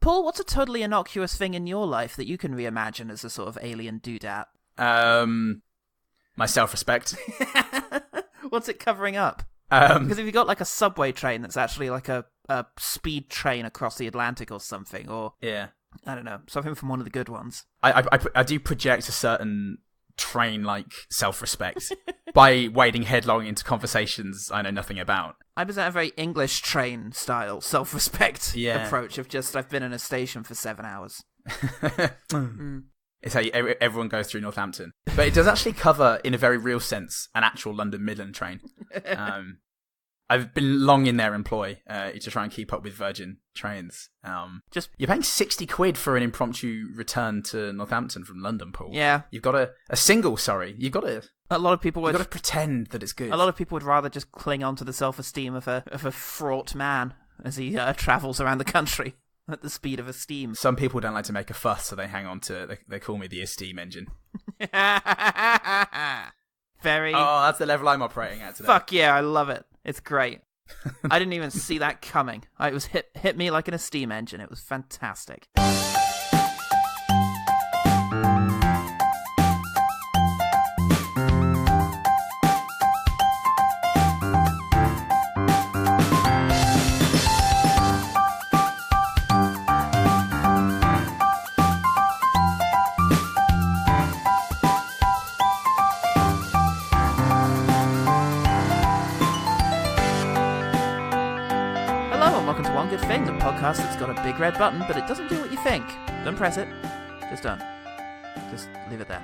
Paul, what's a totally innocuous thing in your life that you can reimagine as a sort of alien doodat? My self-respect. What's it covering up? Because if you got like a subway train that's actually like a speed train across the Atlantic or something, or yeah, I don't know, something from one of the good ones. I do project a certain train-like self-respect by wading headlong into conversations I know nothing about. I present a very English train style self-respect approach of just I've been in a station for 7 hours. It's how everyone goes through Northampton. But it does actually cover, in a very real sense, an actual London Midland train. I've been long in their employ to try and keep up with Virgin trains. You're paying 60 quid for an impromptu return to Northampton from London, Paul. Yeah. You've got a single, sorry. You've got to... A lot of people would... You've got to pretend that it's good. A lot of people would rather just cling on to the self-esteem of a fraught man as he travels around the country at the speed of a steam. Some people don't like to make a fuss, so they hang on to... They call me the esteem engine. Very... Oh, that's the level I'm operating at today. Fuck yeah, I love it. It's great. I didn't even see that coming. It was hit me like an esteem engine. It was fantastic. Podcast that's got a big red button, but it doesn't do what you think. Don't press it. Just don't. Just leave it there.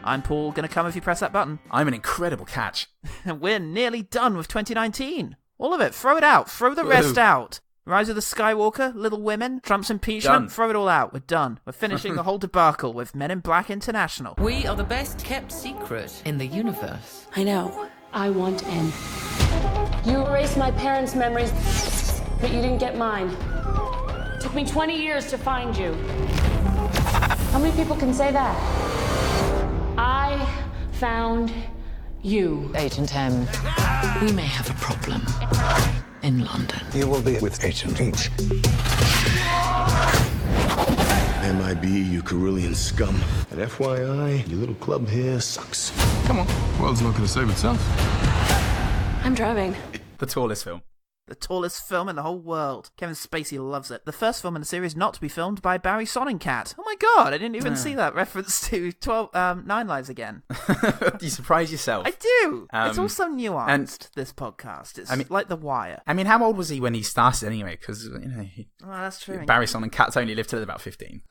I'm Paul, gonna come if you press that button. I'm an incredible catch. We're nearly done with 2019. All of it. Throw it out. Throw the rest out. Rise of the Skywalker, Little Women, Trump's impeachment. Done. Throw it all out. We're done. We're finishing the whole debacle with Men in Black International. We are the best kept secret in the universe. I know. I want in. You erased my parents' memories, but you didn't get mine. Took me 20 years to find you. How many people can say that? I found you. Agent M, we may have a problem in London. You will be with Agent Haitch. MIB, you Carillion scum. And FYI, your little club here sucks. Come on, the world's not going to save itself. I'm driving. The tallest film. The tallest film in the whole world. Kevin Spacey loves it. The first film in the series not to be filmed by Barry Sonnencat. Oh my god, I didn't even see that reference to 9 Lives Again. You surprise yourself. I do. It's also nuanced, this podcast. It's like The Wire. I mean, how old was he when he started anyway? Because, that's true. Barry Sonnencat's only lived till about 15.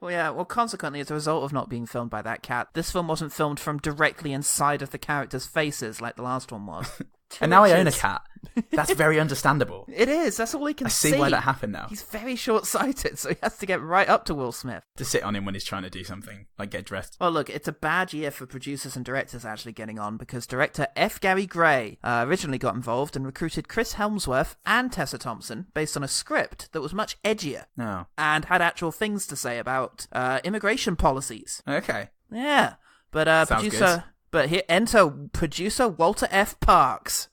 Well, yeah, consequently, as a result of not being filmed by that cat, this film wasn't filmed from directly inside of the characters' faces like the last one was. And now I own a cat. That's very understandable. It is. That's all he can see. I see why that happened now. He's very short-sighted, so he has to get right up to Will Smith. To sit on him when he's trying to do something, like get dressed. Well, look, it's a bad year for producers and directors actually getting on, because director F. Gary Gray originally got involved and recruited Chris Helmsworth and Thessa Thompson based on a script that was much edgier. Oh. And had actual things to say about immigration policies. Okay. Yeah. But producer... But here, enter producer Walter F. Parks.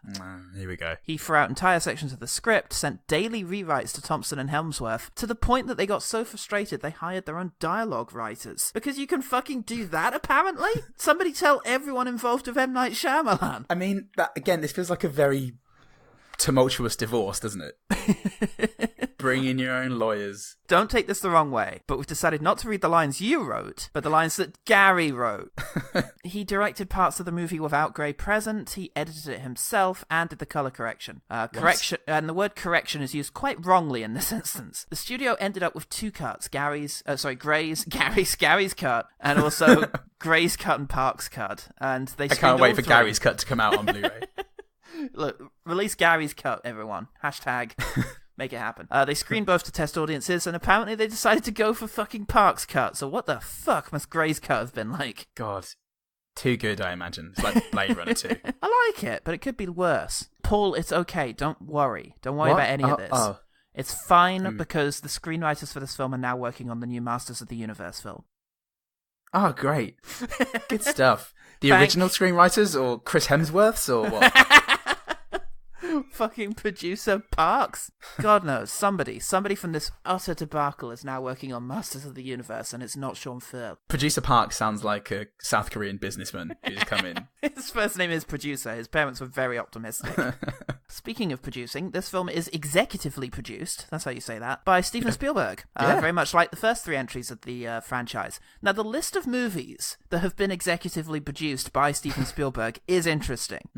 Here we go. He threw out entire sections of the script, sent daily rewrites to Thompson and Helmsworth, to the point that they got so frustrated they hired their own dialogue writers. Because you can fucking do that, apparently? Somebody tell everyone involved with M. Night Shyamalan. I mean, this feels like a very tumultuous divorce, doesn't it? Bring in your own lawyers. Don't take this the wrong way, but we've decided not to read the lines you wrote, but the lines that Gary wrote. He directed parts of the movie without Gray present, he edited it himself, and did the color correction. Correction, and the word correction is used quite wrongly in this instance. The studio ended up with two cuts, Gary's cut, and also Gray's cut and Park's cut. And they I can't wait for Gary's cut to come out on Blu-ray. Look, release Gary's cut, everyone. Hashtag... Make it happen. They screened both to test audiences, and apparently they decided to go for fucking Park's cut. So what the fuck must Gray's cut have been like? God. Too good, I imagine. It's like Blade Runner 2. I like it, but it could be worse. Paul, it's okay. Don't worry. Don't worry about any of this. It's fine because the screenwriters for this film are now working on the new Masters of the Universe film. Oh, great. Good stuff. The original screenwriters or Chris Hemsworth's or what? Fucking producer Parks. God knows, somebody from this utter debacle is now working on Masters of the Universe, and it's not Sean Phil. Producer Park sounds like a South Korean businessman who's come in. His first name is Producer. His parents were very optimistic. Speaking of producing, this film is executively produced, that's how you say that, by Steven Spielberg. Very much like the first three entries of the franchise. Now, the list of movies that have been executively produced by Steven Spielberg is interesting.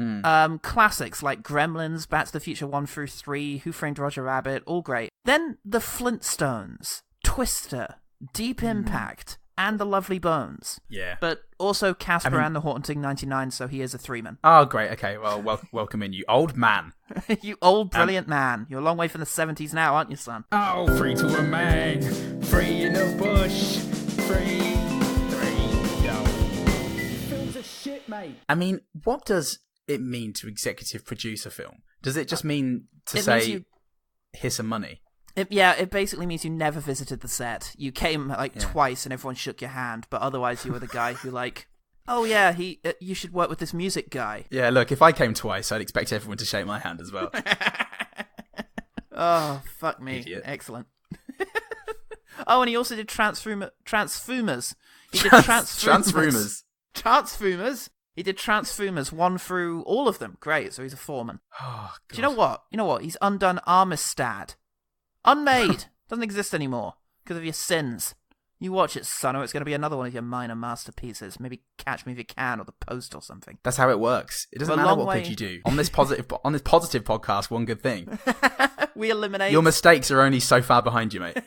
Classics like Gremlins, Back to the Future 1 through 3, Who Framed Roger Rabbit, all great. Then The Flintstones, Twister, Deep Impact, and The Lovely Bones. Yeah. But also Casper and The Haunting 99, so he is a three-man. Oh, great. Okay, well, welcome in, you old man. You old brilliant man. You're a long way from the 70s now, aren't you, son? Oh, free to a man, free in the bush, free, yo. Films are shit, mate. I mean, what does it mean to executive produce a film? Does it just mean to say, here's some money? It basically means you never visited the set. You came twice and everyone shook your hand, but otherwise you were the guy who oh yeah, you should work with this music guy. Yeah, look, if I came twice, I'd expect everyone to shake my hand as well. Oh, fuck me. Idiot. Excellent. Oh, and he also did Transformers. He did Transformers. Transformers. He did Transformers 1 through all of them. Great, so he's a foreman. Oh, God. Do you know what? He's undone Armistad. Unmade. Doesn't exist anymore because of your sins. You watch it, son, or it's going to be another one of your minor masterpieces. Maybe Catch Me If You Can or The Post or something. That's how it works. It doesn't matter what you do. On this positive podcast, one good thing. We eliminate... Your mistakes are only so far behind you, mate.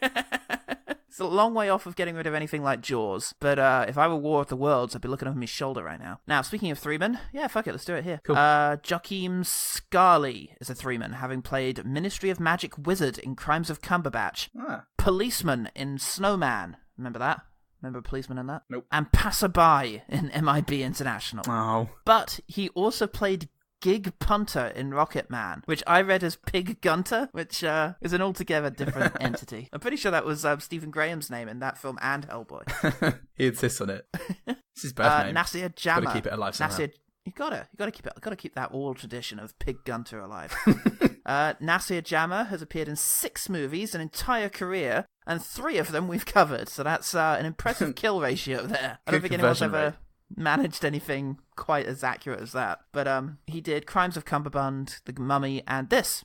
It's a long way off of getting rid of anything like Jaws, but if I were War of the Worlds, I'd be looking over my shoulder right now. Now, speaking of three-men, yeah, fuck it, let's do it here. Cool. Joachim Scarley is a three-man, having played Ministry of Magic Wizard in Crimes of Cumberbatch, Policeman in Snowman, remember that? Remember Policeman in that? Nope. And Passerby in MIB International. Oh. But he also played Gig Punter in Rocket Man, which I read as Pig Gunter, which is an altogether different entity. I'm pretty sure that was Stephen Graham's name in that film and Hellboy. He insists on it. It's his birth name. Nasir Jama. Gotta keep it alive somehow. You gotta keep that old tradition of Pig Gunter alive. Nasir Jama has appeared in 6 movies, an entire career, and 3 of them we've covered. So that's an impressive kill ratio there. I don't think anyone's ever managed anything quite as accurate as that. But he did Crimes of Cumberbund, The Mummy, and this.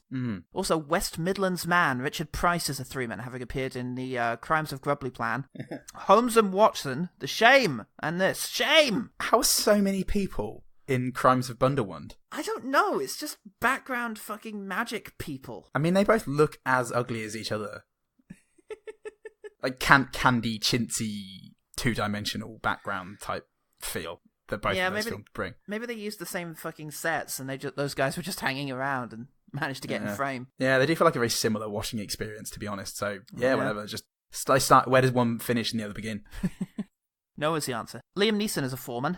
Also, West Midlands Man, Richard Price is a three-man, having appeared in the Crimes of Grubbly Plan. Holmes and Watson, The Shame, and this. Shame! How are so many people in Crimes of Bunderwund? I don't know, it's just background fucking magic people. I mean, they both look as ugly as each other. Like candy, chintzy, two-dimensional background type feel that both of those films bring. Maybe they used the same fucking sets and those guys were just hanging around and managed to get in frame. Yeah, they do feel like a very similar washing experience, to be honest. So, whatever. Just start. Where does one finish and the other begin? No is the answer. Liam Neeson is a foreman.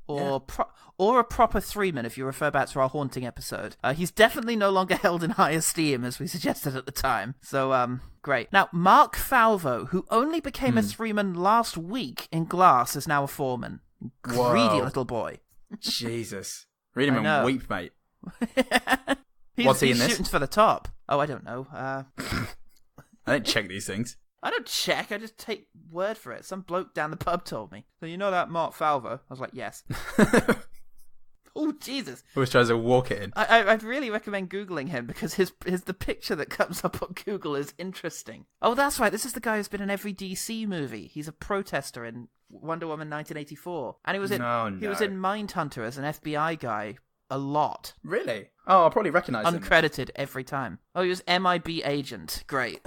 Or a proper three-man if you refer back to our Haunting episode. He's definitely no longer held in high esteem, as we suggested at the time. So, great. Now, Mark Falvo, who only became a three-man last week in Glass, is now a foreman. Greedy little boy. Jesus. Read him and weep, mate. What's he in this? He's shooting for the top. Oh, I don't know. I don't check these things. I don't check, I just take word for it. Some bloke down the pub told me. So you know that Mark Falvo? I was like, yes. Oh, Jesus. Always tries to walk it in. I'd really recommend Googling him because the picture that comes up on Google is interesting. Oh, that's right. This is the guy who's been in every DC movie. He's a protester in Wonder Woman 1984. And he was in Mindhunter as an FBI guy a lot. Really? Oh, I'll probably recognize him. Uncredited every time. Oh, he was MIB agent. Great.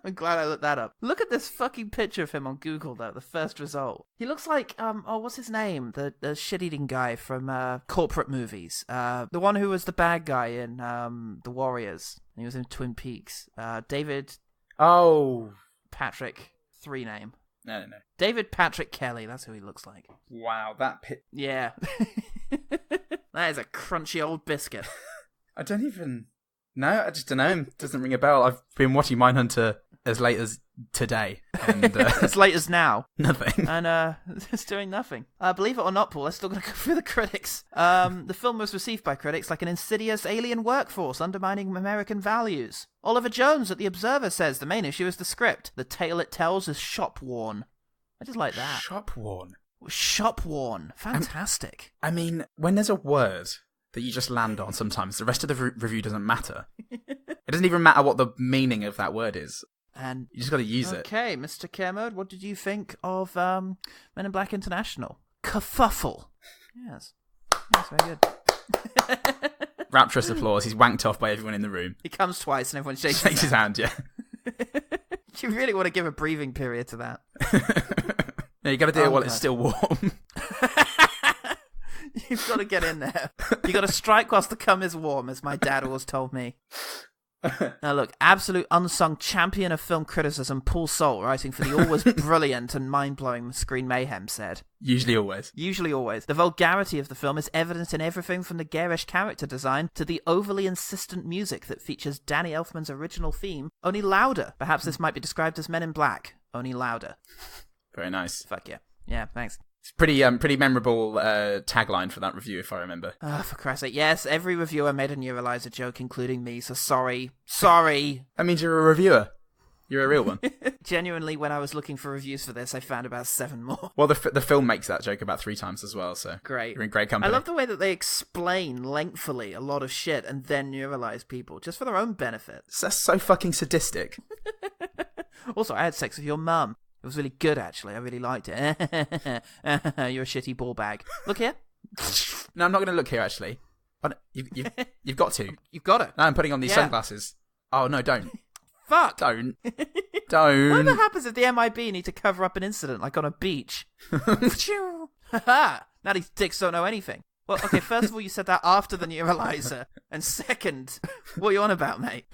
I'm glad I looked that up. Look at this fucking picture of him on Google, though, the first result. He looks like, what's his name? The shit-eating guy from corporate movies. The one who was the bad guy in The Warriors. He was in Twin Peaks. David... Oh. Patrick. 3 name. No. David Patrick Kelly, that's who he looks like. Wow, that Yeah. That is a crunchy old biscuit. I don't even... No, I just don't know him. Doesn't ring a bell. I've been watching Mindhunter as late as today. And, as late as now. Nothing. And it's doing nothing. Believe it or not, Paul, I'm still going to go through the critics. The film was received by critics like an insidious alien workforce undermining American values. Oliver Jones at The Observer says the main issue is the script. The tale it tells is shop-worn. I just like that. Shop-worn? Shop-worn. Fantastic. I mean, when there's a word that you just land on sometimes, the rest of the review doesn't matter. It doesn't even matter what the meaning of that word is. And you just got to use it. Okay, Mr. Kermode, what did you think of Men in Black International? Kerfuffle. Yes. Yes, very good. Rapturous applause. He's wanked off by everyone in the room. He comes twice and everyone shakes his hand. Yeah. You really want to give a breathing period to that. No, you got to do it while it's still warm. You've got to get in there. You got to strike whilst the cum is warm, as my dad always told me. Now look, absolute unsung champion of film criticism, Paul Salt, writing for the always brilliant and mind-blowing Screen Mayhem, said, Usually always. The vulgarity of the film is evident in everything from the garish character design to the overly insistent music that features Danny Elfman's original theme, only louder. Perhaps this might be described as Men in Black, only louder. Very nice. Fuck yeah. Yeah, thanks. It's pretty memorable tagline for that review, if I remember. For Christ's sake, yes, every reviewer made a Neuralizer joke, including me, so sorry. Sorry! That means you're a reviewer. You're a real one. Genuinely, when I was looking for reviews for this, I found about 7 more. Well, the film makes that joke about 3 times as well, so great. You're in great company. I love the way that they explain lengthily a lot of shit and then neuralize people, just for their own benefit. That's so fucking sadistic. Also, I had sex with your mum. It was really good, actually. I really liked it. You're a shitty ball bag. Look here. No, I'm not going to look here, actually. You've got to. You've got it. No, I'm putting on these sunglasses. Oh, no, don't. Fuck. Don't. Whatever happens if the MIB need to cover up an incident, like on a beach? Now these dicks don't know anything. Well, okay, first of all, you said that after the neuralizer. And second, what are you on about, mate?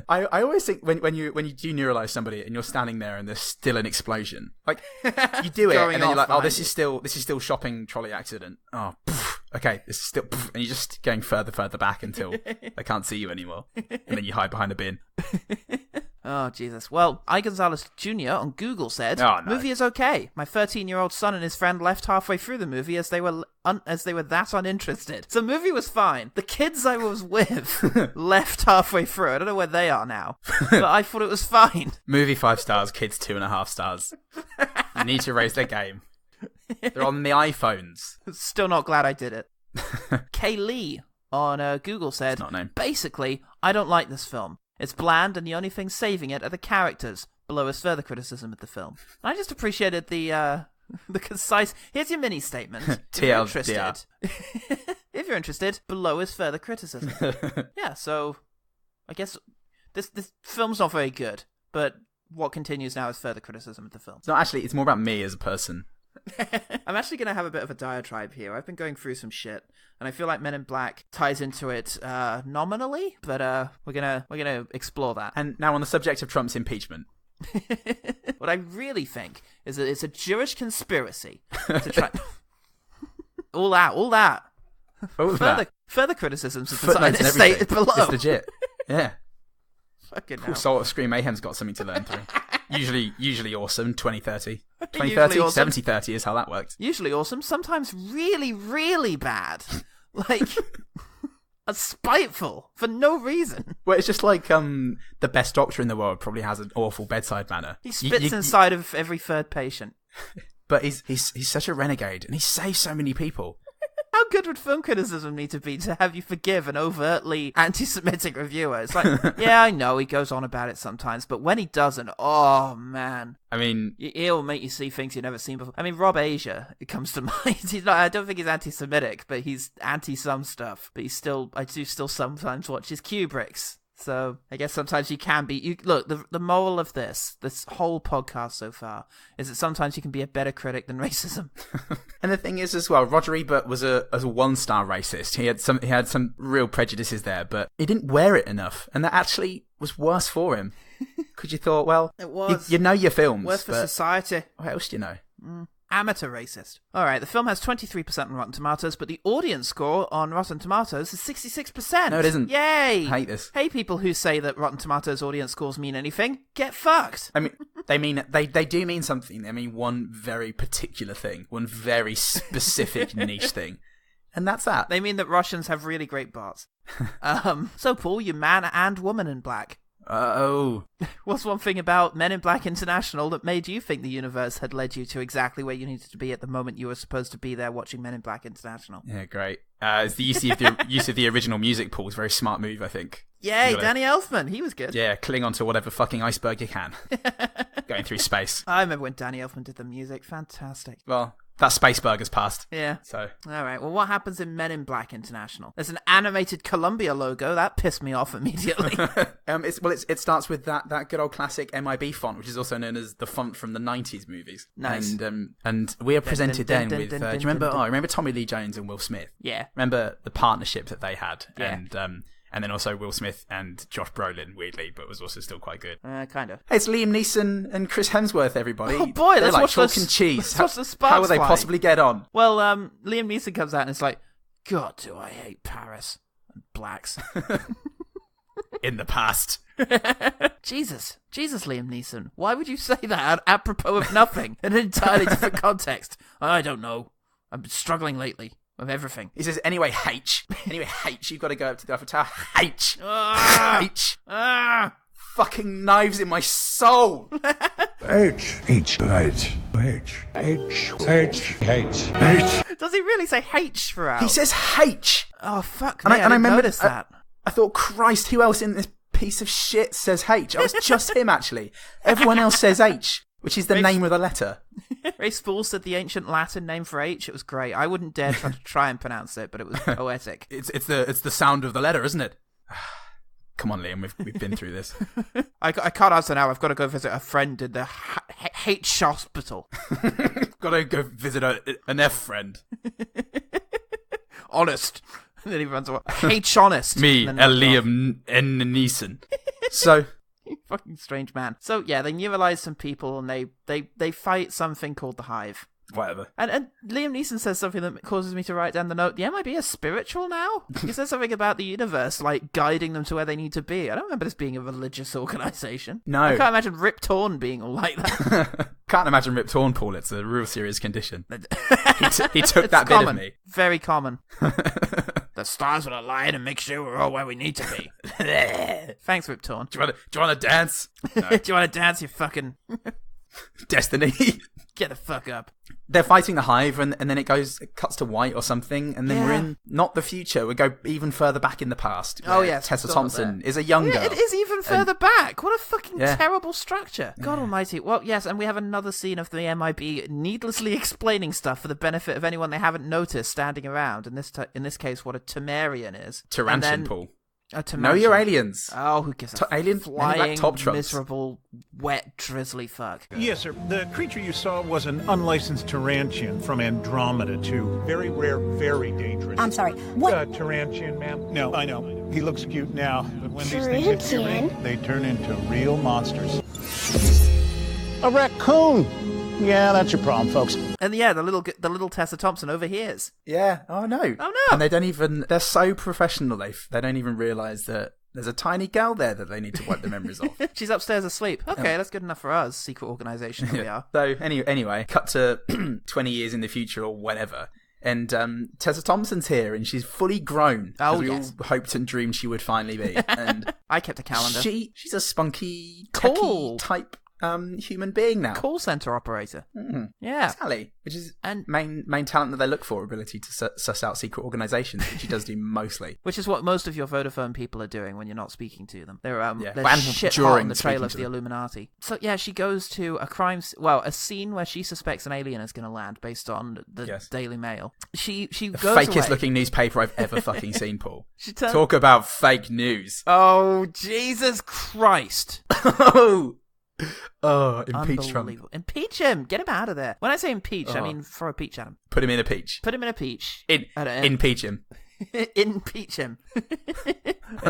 I always think when you do neuralize somebody and you're standing there and there's still an explosion, like you do it and then you're like, oh, this is still shopping trolley accident. Oh, poof, okay, this is still, poof, and you're just going further back until they can't see you anymore, and then you hide behind a bin. Oh, Jesus. Well, I. Gonzalez Jr. on Google said, Movie is okay. My 13-year-old son and his friend left halfway through the movie as they were that uninterested. So the movie was fine. The kids I was with left halfway through. I don't know where they are now. But I thought it was fine. Movie 5 stars, kids 2.5 stars. You need to raise their game. They're on the iPhones. Still not glad I did it. Kay Lee on Google said, basically, I don't like this film. It's bland, and the only thing saving it are the characters. Below is further criticism of the film. I just appreciated the concise. Here's your mini statement. If you're interested, if you're interested, below is further criticism. Yeah, so I guess this film's not very good, but what continues now is further criticism of the film. No, actually, it's more about me as a person. I'm actually going to have a bit of a diatribe here. I've been going through some shit, and I feel like Men in Black ties into it nominally, but we're gonna explore that. And now on the subject of Trump's impeachment. What I really think is that it's a Jewish conspiracy to try... all that. Further criticisms of the Zionist state below. It's legit. Yeah. Fucking Cool. Salt of Screen Mayhem's got something to learn through. Usually awesome, 2030. 2030, awesome. 70-30 is how that works. Usually awesome, sometimes really, really bad. Like, spiteful, for no reason. Well, it's just like the best doctor in the world probably has an awful bedside manner. He spits inside of every third patient. But he's such a renegade, and he saves so many people. How good would film criticism need to be to have you forgive an overtly anti-Semitic reviewer? It's like, yeah, I know he goes on about it sometimes, but when he doesn't, oh man. I mean, he'll make you see things you've never seen before. I mean, Rob Asia, it comes to mind. He's not, I don't think he's anti-Semitic, but he's anti some stuff. But I do still sometimes watch his Kubricks. So I guess sometimes you can be. Look, the moral of this whole podcast so far is that sometimes you can be a better critic than racism. And the thing is, as well, Roger Ebert was a 1-star racist. He had some real prejudices there, but he didn't wear it enough, and that actually was worse for him. Because you thought, well, it was. You know your films. Worse for society. What else do you know? Amateur racist. All right, the film has 23% on Rotten Tomatoes, but the audience score on Rotten Tomatoes is 66%. No, it isn't. Yay! I hate this. Hey, people who say that Rotten Tomatoes audience scores mean anything, get fucked. I mean, they do mean something. They mean one very particular thing, one very specific niche thing. And that's that. They mean that Russians have really great bars. So, Paul, you man and woman in black. What's one thing about Men in Black International that made you think the universe had led you to exactly where you needed to be at the moment you were supposed to be there watching Men in Black International? Yeah, great. It's the use of the original music, Paul. It's a very smart move, I think. Yay, Danny Elfman. He was good. Yeah, cling onto whatever fucking iceberg you can. Going through space. I remember when Danny Elfman did the music. Fantastic. Well, that Spaceberg has passed. Yeah. So. All right. Well, what happens in Men in Black International? There's an animated Columbia logo. That pissed me off immediately. It starts with that good old classic MIB font, which is also known as the font from the 90s movies. Nice. And we are presented then with... do you remember Tommy Lee Jones and Will Smith? Yeah. Remember the partnership that they had? Yeah. And then also Will Smith and Josh Brolin, weirdly, but was also still quite good. Kind of. Hey, it's Liam Neeson and Chris Hemsworth, everybody. Oh boy, they're let's like watch chalk the and cheese. How would they possibly get on? Well, Liam Neeson comes out and it's like, God, do I hate Paris and blacks. In the past. Jesus, Liam Neeson. Why would you say that apropos of nothing in an entirely different context? I don't know. I've been struggling lately. Of everything. He says, anyway, Haitch, you've got to go up to the Eiffel Tower. Haitch. Haitch. Fucking knives in my soul. H. H. H. H. H. H. H. H. Does he really say H throughout? He says Haitch. Oh, fuck me. I didn't notice that. I thought, Christ, who else in this piece of shit says H? Oh, it's just him, actually. Everyone else says H, which is the name of the letter. Ray Spall said the ancient Latin name for H. It was great. I wouldn't dare try and pronounce it, but it was poetic. It's the sound of the letter, isn't it? Come on, Liam, we've been through this. I can't answer now. I've got to go visit a friend in the Haitch hospital. Got to go visit an F friend. Honest. And then he runs away. Haitch honest. Me, Liam N. Neeson. So... Fucking strange man. So yeah, they neuralize some people and they fight something called the Hive. Whatever. And Liam Neeson says something that causes me to write down the note. The MIB is spiritual now? He says something about the universe, like guiding them to where they need to be. I don't remember this being a religious organization. No. I can't imagine Rip Torn being all like that. Can't imagine Rip Torn, Paul. It's a real serious condition. he took that bit common. of me. Very common. The stars will align and make sure we're all where we need to be. Thanks, Rip Torn. Do you want to dance? No. Do you want to dance, you fucking... Destiny. Get the fuck up. They're fighting the Hive, and then it cuts to white or something, and then we're in not the future. We go even further back in the past. Oh yes, Tessa Thompson is a young girl. It is even further back. What a fucking terrible structure. God almighty. Well, yes, and we have another scene of the MIB needlessly explaining stuff for the benefit of anyone they haven't noticed standing around. In this case, what a Temerian is. Tarantian, Paul. Know your aliens. Oh, who gives a alien flying, top trucks. miserable, wet, drizzly fuck. Yes, sir. The creature you saw was an unlicensed Tarantian from Andromeda, too. Very rare, very dangerous. I'm sorry, what? Tarantian, ma'am? No, I know. He looks cute now, but when these things hit puberty, they turn into real monsters. A raccoon! Yeah, that's your problem, folks. And yeah, the little Thessa Thompson overhears. Yeah. Oh no. And they don't even. They're so professional. They don't even realise that there's a tiny girl there that they need to wipe the memories off. She's upstairs asleep. Okay, that's good enough for us. Secret organisation that we are. So anyway, cut to 20 years in the future or whatever. And Thessa Thompson's here, and she's fully grown. Oh, we all hoped and dreamed she would finally be. And I kept a calendar. She's a spunky, cool techie type human being now. Call center operator. Mm-hmm. Yeah. Sally, which is main talent that they look for, ability to suss out secret organisations, which she does do mostly. Which is what most of your Vodafone people are doing when you're not speaking to them. They're shit hot on the trail of the Illuminati. So yeah, she goes to a scene where she suspects an alien is going to land based on the Daily Mail. She goes away. Fakest looking newspaper I've ever fucking seen, Paul. Talk about fake news. Oh, Jesus Christ. Oh, impeach Trump. Impeach him. Get him out of there. When I say impeach, I mean throw a peach at him. Put him in a peach. Put him in a peach. Impeach him. Impeach him.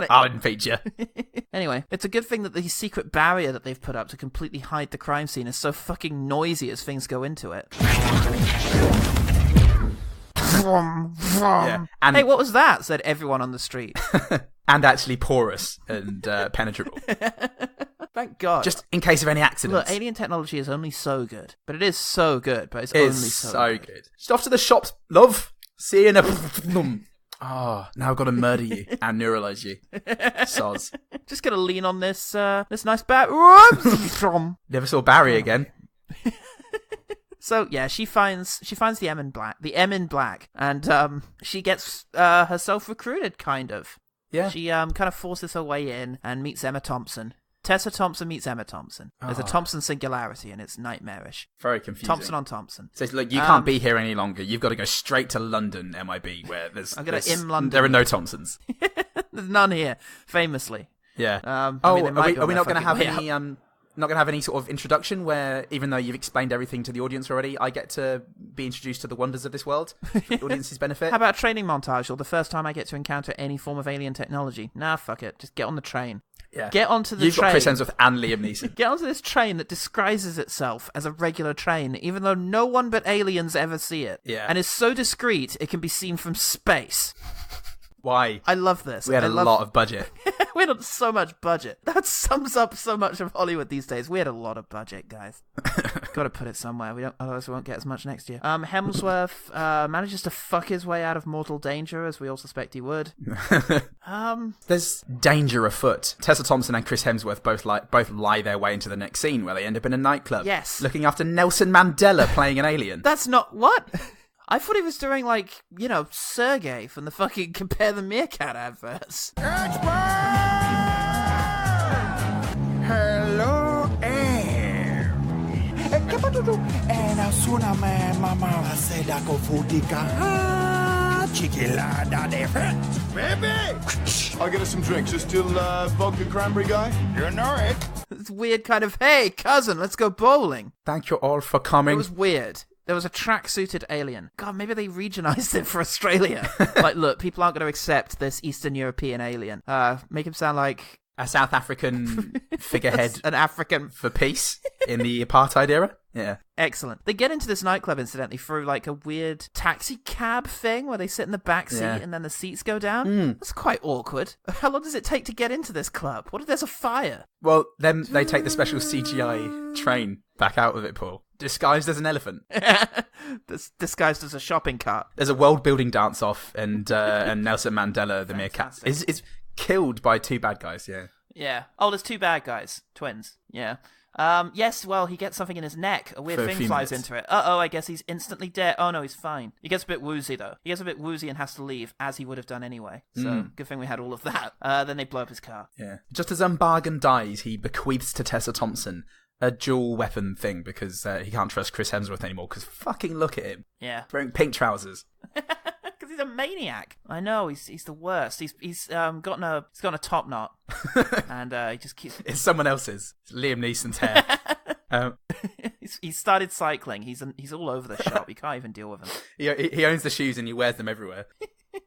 I'll impeach you. Anyway, it's a good thing that the secret barrier that they've put up to completely hide the crime scene is so fucking noisy as things go into it. Yeah. And hey, what was that? Said everyone on the street. and actually porous and penetrable. Thank God. Just in case of any accidents. Look, alien technology is only so good. But it is so good, but it's It's only so good. Just off to the shops, love. See you in a... Oh, now I've got to murder you and neuralise you. Soz. Just gonna lean on this this nice bat. Never saw Barry again. So yeah, she finds the M in black, and she gets herself recruited, kind of. Yeah. She kind of forces her way in and meets Emma Thompson. Tessa Thompson meets Emma Thompson. There's a Thompson singularity, and it's nightmarish. Very confusing. Thompson on Thompson. So look, you can't be here any longer. You've got to go straight to London, MIB, where London. There are no Thompsons. There's none here, famously. Yeah. Are we not going to have any? Not going to have any sort of introduction where, even though you've explained everything to the audience already, I get to be introduced to the wonders of this world for the audience's benefit? How about a training montage, or the first time I get to encounter any form of alien technology? Nah, fuck it. Just get on the train. Yeah. Get onto the You've train. got Chris Hemsworth and Liam Neeson. Get onto this train that disguises itself as a regular train, even though no one but aliens ever see it. Yeah. And is so discreet, it can be seen from space. Why? I love this. We had a lot of budget. We had so much budget. That sums up so much of Hollywood these days. We had a lot of budget, guys. Got to put it somewhere. Otherwise we won't get as much next year. Hemsworth manages to fuck his way out of mortal danger, as we all suspect he would. There's danger afoot. Tessa Thompson and Chris Hemsworth both lie their way into the next scene, where they end up in a nightclub. Yes. Looking after Nelson Mandela playing an alien. That's not what. I thought he was doing, like, Sergey from the fucking Compare the Meerkat adverts. Hello, air. And soon man, mama said I go for the chiquilada de baby. I'll get us some drinks. Just still vodka cranberry guy? You know it. It's weird kind of, hey, cousin, let's go bowling. Thank you all for coming. It was weird. There was a track-suited alien. God, maybe they regionalised it for Australia. Like, look, people aren't going to accept this Eastern European alien. Make him sound like... a South African figurehead. An African... for peace in the apartheid era. Yeah. Excellent. They get into this nightclub, incidentally, through, like, a weird taxi cab thing where they sit in the back seat and then the seats go down. That's quite awkward. How long does it take to get into this club? What if there's a fire? Well, then they take the special CGI train back out of it, Paul. Disguised as an elephant. Disguised as a shopping cart. There's a world-building dance-off, and Nelson Mandela, the meerkat, is killed by two bad guys, yeah. Yeah. Oh, there's two bad guys. Twins. Yeah. Yes, well, he gets something in his neck. A weird For a thing few flies minutes. into it. Uh-oh, I guess he's instantly dead. Oh, no, he's fine. He gets a bit woozy, though. He gets a bit woozy and has to leave, as he would have done anyway. So, good thing we had all of that. Then they blow up his car. Yeah. Just as Bargain dies, he bequeaths to Tessa Thompson a dual weapon thing, because he can't trust Chris Hemsworth anymore, because fucking look at him. Yeah. Wearing pink trousers. Because he's a maniac. I know, he's the worst. He's gotten a top knot. And he just keeps... It's someone else's. It's Liam Neeson's hair. He's started cycling. He's all over the shop. You can't even deal with him. He owns the shoes and he wears them everywhere.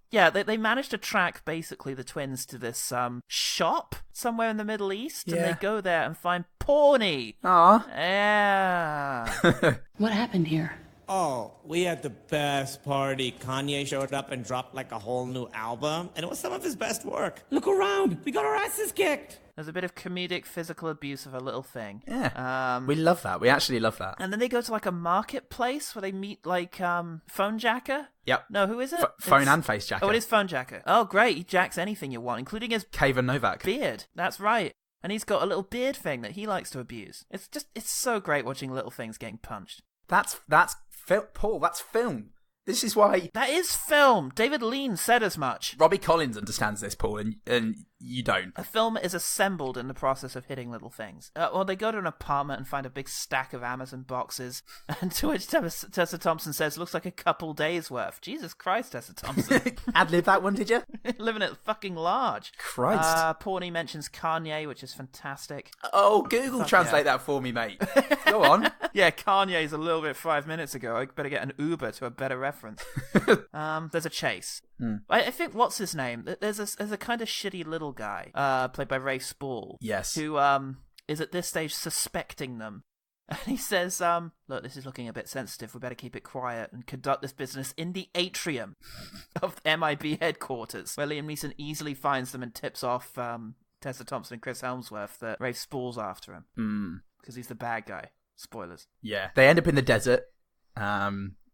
Yeah, they managed to track basically the twins to this shop somewhere in the Middle East, and they go there and find Pawnee. Aww. Yeah. What happened here? Oh, we had the best party. Kanye showed up and dropped like a whole new album, and it was some of his best work. Look around. We got our asses kicked. There's a bit of comedic physical abuse of a little thing. Yeah. We love that. We actually love that. And then they go to like a marketplace where they meet like Phone Jacker. Yep. No, who is it? Phone and Face Jacker. Oh, it is Phone Jacker. Oh, great. He jacks anything you want, including his Caver Novak. beard. That's right. And he's got a little beard thing that he likes to abuse. It's so great watching little things getting punched. That's Paul, that's film. This is why... That is film. David Lean said as much. Robbie Collins understands this, Paul, and you don't. A film is assembled in the process of hitting little things. Well, they go to an apartment and find a big stack of Amazon boxes, and to which Tessa Thompson says, looks like a couple days' worth. Jesus Christ, Tessa Thompson. Ad-lib that one, did you? Living it fucking large. Christ. Pawnee mentions Kanye, which is fantastic. Oh, Google Translate that for me, mate. Go on. Yeah, Kanye's a little bit 5 minutes ago. I better get an Uber to a better reference. There's a chase. I think, what's his name? There's a kind of shitty little guy, played by Rafe Spall. Yes. Who is at this stage suspecting them. And he says, look, this is looking a bit sensitive. We better keep it quiet and conduct this business in the atrium of MIB headquarters, where Liam Neeson easily finds them and tips off Tessa Thompson and Chris Helmsworth that Rafe Spall's after him. Because he's the bad guy. Spoilers. Yeah. They end up in the desert,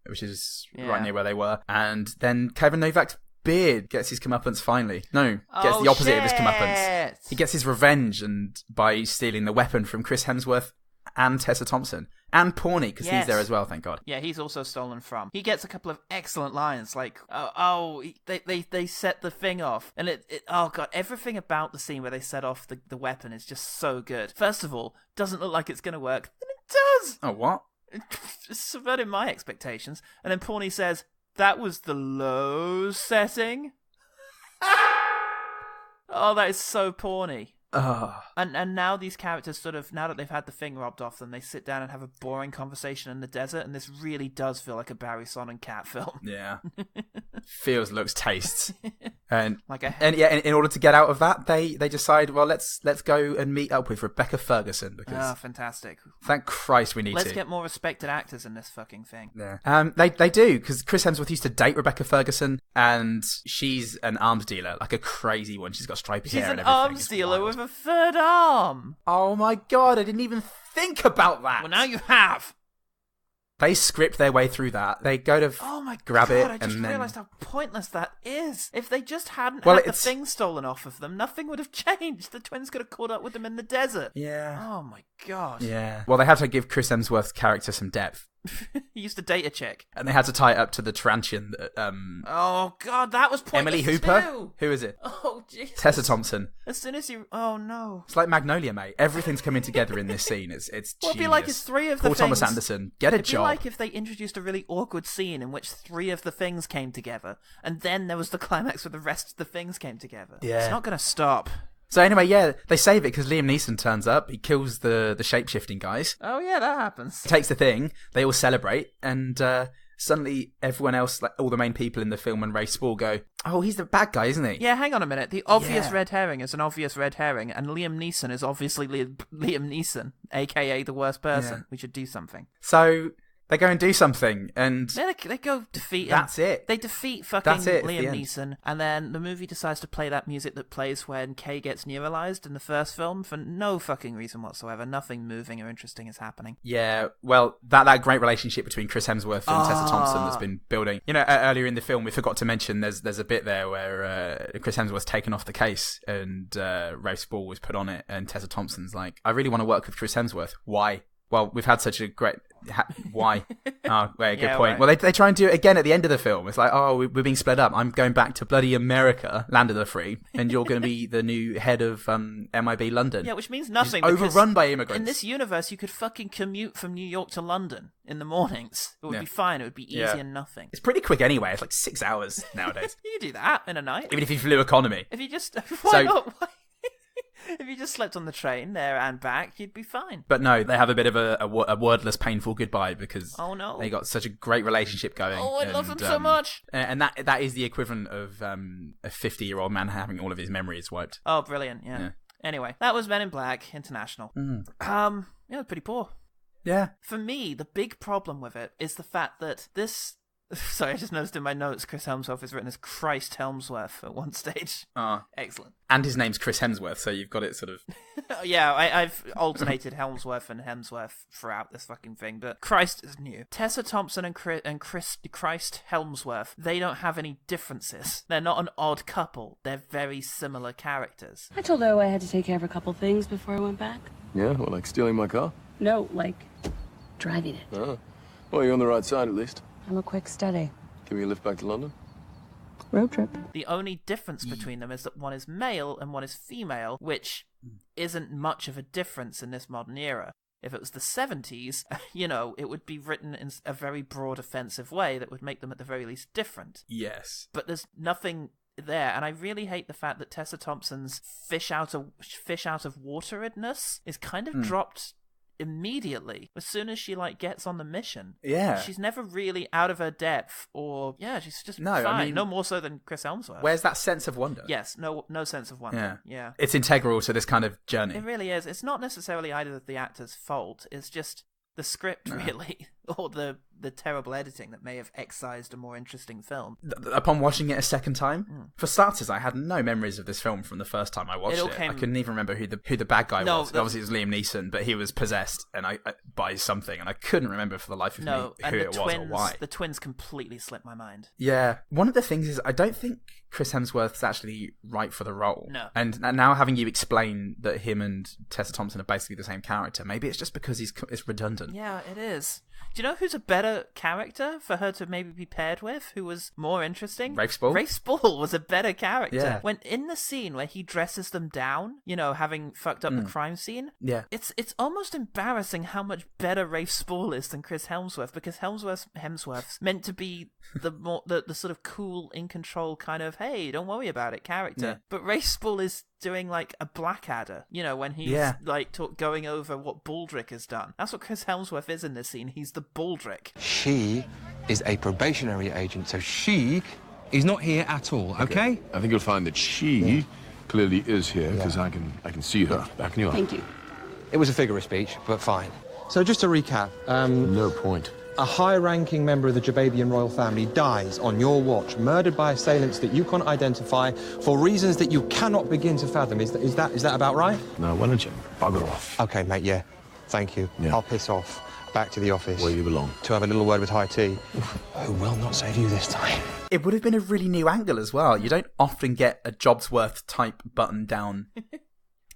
which is right near where they were. And then Kevin Novak's beard gets his comeuppance finally. No, gets the opposite of his comeuppance. He gets his revenge and by stealing the weapon from Chris Hemsworth and Tessa Thompson. And Pawnee, because he's there as well, thank God. Yeah, he's also stolen from. He gets a couple of excellent lines, like, they set the thing off. And oh God, everything about the scene where they set off the weapon is just so good. First of all, doesn't look like it's going to work. Then it does! Oh, what? It's subverted my expectations. And then Pawnee says, that was the low setting? Oh, that is so Pawnee. And now these characters now that they've had the thing robbed off them, they sit down and have a boring conversation in the desert, and this really does feel like a Barry Sonneman cat film. Yeah. Feels, looks, tastes. And like in order to get out of that, they decide, well, let's go and meet up with Rebecca Ferguson, because fantastic. Thank Christ we need Let's get more respected actors in this fucking thing. Yeah. They do, because Chris Hemsworth used to date Rebecca Ferguson, and she's an arms dealer, like a crazy one. She's got stripy hair and everything. She's an arms dealer with a third arm. Oh my God, I didn't even think about that. Well, now you have. They script their way through that. They go to grab it, I just and then realised how pointless that is. If they just hadn't had the thing stolen off of them, nothing would have changed. The twins could have caught up with them in the desert. Yeah. Oh my God. Yeah. Well, they had to give Chris Hemsworth's character some depth. He used to date a chick. And they had to tie it up to the Tarantian that, oh God, that was pointless. Emily Hooper? Too. Who is it? Oh Jesus. Tessa Thompson. As soon as you... Oh no. It's like Magnolia, mate. Everything's coming together in this scene. It's Well, genius. it'd be like it's three of the Paul things... Thomas Anderson, get a job. It'd be like if they introduced a really awkward scene in which three of the things came together, and then there was the climax where the rest of the things came together. Yeah. It's not going to stop. So anyway, yeah, they save it because Liam Neeson turns up. He kills the shape-shifting guys. Oh yeah, that happens. Takes the thing. They all celebrate, and suddenly everyone else, like all the main people in the film and Rafe Spall, go, "Oh, he's the bad guy, isn't he?" Yeah, hang on a minute. The obvious red herring is an obvious red herring, and Liam Neeson is obviously Liam Neeson, aka the worst person. Yeah. We should do something. So they go and do something, and they go defeat him. That's it. They defeat fucking Liam Neeson, and then the movie decides to play that music that plays when Kay gets neuralized in the first film for no fucking reason whatsoever. Nothing moving or interesting is happening. Yeah, well, that great relationship between Chris Hemsworth and Tessa Thompson that's been building. You know, earlier in the film, we forgot to mention there's a bit there where Chris Hemsworth's taken off the case and Rafe Spall was put on it, and Tessa Thompson's like, "I really want to work with Chris Hemsworth. Why?" Well, we've had such a great... Why? Oh, wait, good point. Right. Well, they try and do it again at the end of the film. It's like, oh, we're being split up. I'm going back to bloody America, land of the free, and you're going to be the new head of MIB London. Yeah, which means nothing. Overrun by immigrants. In this universe, you could fucking commute from New York to London in the mornings. It would be fine. It would be easy and nothing. It's pretty quick anyway. It's like 6 hours nowadays. You do that in a night. Even if you flew economy. If you just... Why not? Why? If you just slept on the train there and back, you'd be fine. But no, they have a bit of a wordless, painful goodbye because they got such a great relationship going. Oh, I love them so much. And that is the equivalent of a 50-year-old man having all of his memories wiped. Oh, brilliant, yeah. Anyway, that was Men in Black International. Yeah, pretty poor. Yeah. For me, the big problem with it is the fact that this... Sorry, I just noticed in my notes Chris Hemsworth is written as Christ Helmsworth at one stage. Excellent. And his name's Chris Hemsworth, so you've got it sort of... Yeah, I've alternated Helmsworth and Hemsworth throughout this fucking thing, but Christ is new. Tessa Thompson and Christ Helmsworth, they don't have any differences. They're not an odd couple. They're very similar characters. I told her I had to take care of a couple things before I went back. Yeah, well, like stealing my car? No, like driving it. Oh. Well, you're on the right side at least. I'm a quick study. Give me a lift back to London? Road trip. The only difference between them is that one is male and one is female, which isn't much of a difference in this modern era. If it was the 70s, it would be written in a very broad, offensive way that would make them at the very least different. Yes. But there's nothing there, and I really hate the fact that Tessa Thompson's fish out of wateredness is kind of dropped immediately as soon as she like gets on the mission. Yeah. She's never really out of her depth, or she's just fine. I mean, no more so than Chris Hemsworth. Where's that sense of wonder? Yes, no sense of wonder. Yeah. It's integral to this kind of journey. It really is. It's not necessarily either the actor's fault. It's just the script, really, or the terrible editing that may have excised a more interesting film. Upon watching it a second time, for starters, I had no memories of this film from the first time I watched it. I couldn't even remember who the bad guy was. Obviously, it was Liam Neeson, but he was possessed by something, and I couldn't remember for the life of me who it was or why. The twins completely slipped my mind. Yeah. One of the things is I don't think Chris Hemsworth's actually right for the role. No. And now having you explain that him and Thessa Thompson are basically the same character, maybe it's just because it's redundant. Yeah, it is. Do you know who's a better character for her to maybe be paired with? Who was more interesting? Rafe Spall? Rafe Spall was a better character. Yeah. When in the scene where he dresses them down, having fucked up the crime scene. Yeah. It's almost embarrassing how much better Rafe Spall is than Chris Hemsworth, because Hemsworth's meant to be the sort of cool, in control kind of, hey, don't worry about it character. Yeah. But Rafe Spall is doing like a Blackadder, when he's like going over what Baldrick has done. That's what Chris Hemsworth is in this scene. He's the Baldrick. She is a probationary agent, so she is not here at all, okay? I think you'll find that she clearly is here, because I can see her backing you up. Thank you. It was a figure of speech, but fine. So just to recap, No point. a high-ranking member of the Jababian royal family dies on your watch, murdered by assailants that you can't identify for reasons that you cannot begin to fathom. Is that about right? Now, why don't you bugger off? Okay, mate, yeah. Thank you. Yeah. I'll piss off. Back to the office. Where you belong. To have a little word with High Tea, who will not save you this time. It would have been a really new angle as well. You don't often get a Jobsworth type button-down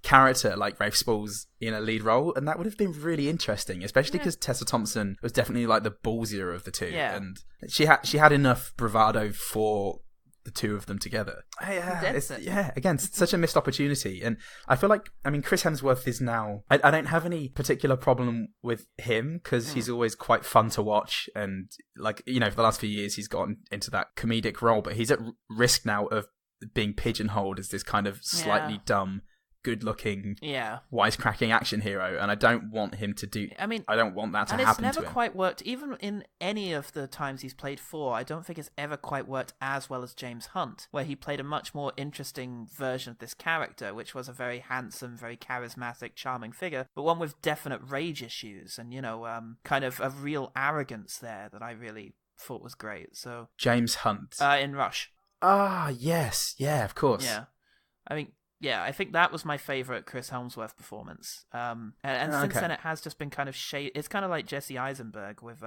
character like Rafe Spall's in a lead role, and that would have been really interesting, especially because Thessa Thompson was definitely like the ballsier of the two, and she had enough bravado for the two of them together. Again, such a missed opportunity. And I feel like, Chris Hemsworth is now, I don't have any particular problem with him, because he's always quite fun to watch, and like, for the last few years he's gotten into that comedic role, but he's at risk now of being pigeonholed as this kind of slightly dumb, good-looking, wisecracking action hero, and I don't want him to do. I don't want that to happen to him. And it's never quite worked, even in any of the times he's played for. I don't think it's ever quite worked as well as James Hunt, where he played a much more interesting version of this character, which was a very handsome, very charismatic, charming figure, but one with definite rage issues and kind of a real arrogance there that I really thought was great. So James Hunt in Rush. Yes, of course. I think that was my favourite Chris Hemsworth performance. And since then it has just been kind of it's kind of like Jesse Eisenberg with,